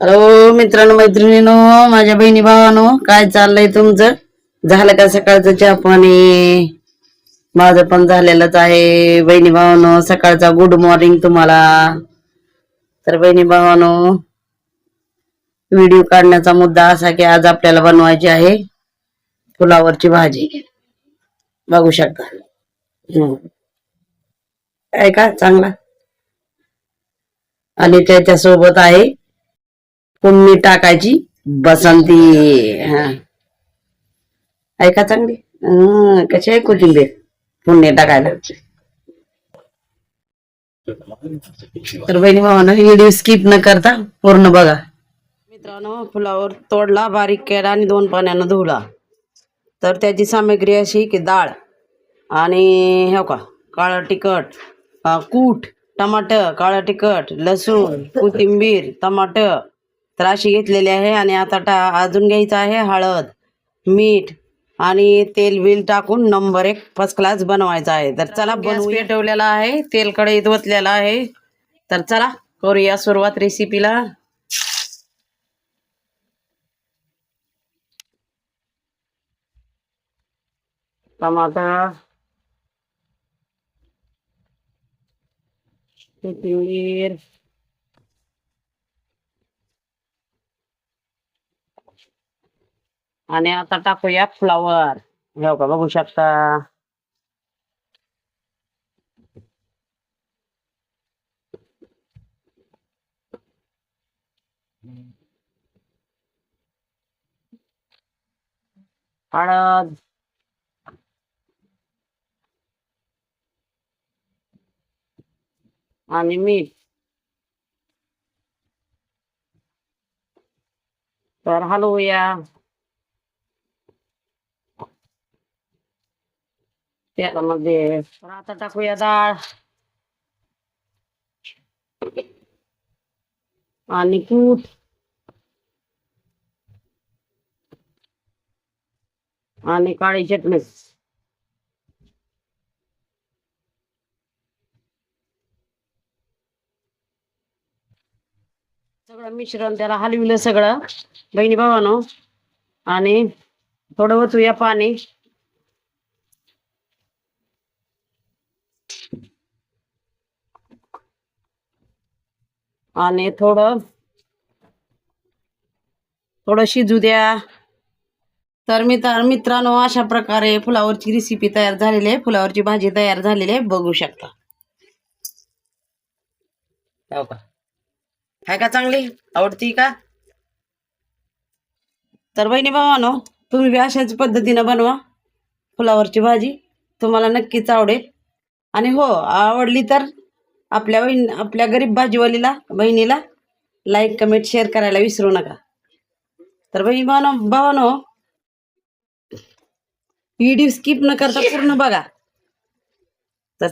Hello मित्रांनो मैत्रिणींनो, माझ्या बहिणी भावानो, काय चाललंय तुमचं? झालं का सकाळचं चहा पाणी? माझं पण झालेलंच आहे. बहिणी भावानो, सकाळचा गुड मॉर्निंग तुम्हाला. तर बहिणी भावानो, व्हिडिओ काढण्याचा मुद्दा असा की आज आपल्याला बनवायची आहे फुलावरची भाजी. बघू शकता. काय का चांगला. आणि त्याच्या सोबत आहे फोडणी टाकायची बसंती. हा, ऐका चांगली. कशी आहे कोथिंबीर फोडणी टाकायला? तर बहिणी भावानं व्हिडिओ स्किप न करता पूर्ण बघा. मित्रांनो, फुलावर तोडला, बारीक केला आणि 2 पाण्यानं धुला. तर त्याची सामग्री अशी की डाळ आणि हे का काळं तिखट, कूट, टमाटर, काळं तिखट, लसूण, कोथिंबीर, टमाटर तर अशी घेतलेली आहे. आणि आता अजून घ्यायचं आहे हळद, मीठ आणि तेल बिल टाकून नंबर 1 फर्स्ट क्लास बनवायचा आहे. तर चला, गॅस पेटवलेला आहे, तेल कढईत ओतलेला आहे. तर चला करूया सुरुवात रेसिपीला. टमाटर, कोथिंबीर, आणि आता टाकूया फ्लावर. हे का बघू शकता. हळद, आणि मीठ. तर हलवूया. त्यामध्ये तर आता टाकूया डाळ आणि कूट आणि काळी चटणी. सगळं मिश्रण त्याला हलविलं सगळं बहिणी भावानो. आणि थोडं ओतूया पाणी. आणि थोडं शिजू द्या. तर मित्रांनो, अशा प्रकारे फुलावरची रेसिपी तयार झालेली आहे, फुलावरची भाजी तयार झालेली आहे, बघू शकता. हो का, आहे का चांगली? आवडती का? तर बहिणी भावानो, तुम्ही बी अशाच पद्धतीनं बनवा फुलावरची भाजी, तुम्हाला नक्कीच आवडेल. आणि हो, आवडली तर आपल्या गरीब भाजीवालीला बहिणीला लाईक, कमेंट, शेअर करायला विसरू नका. तर बहिणी भावानो, व्हिडिओ स्किप न करता पूर्ण बघा. तर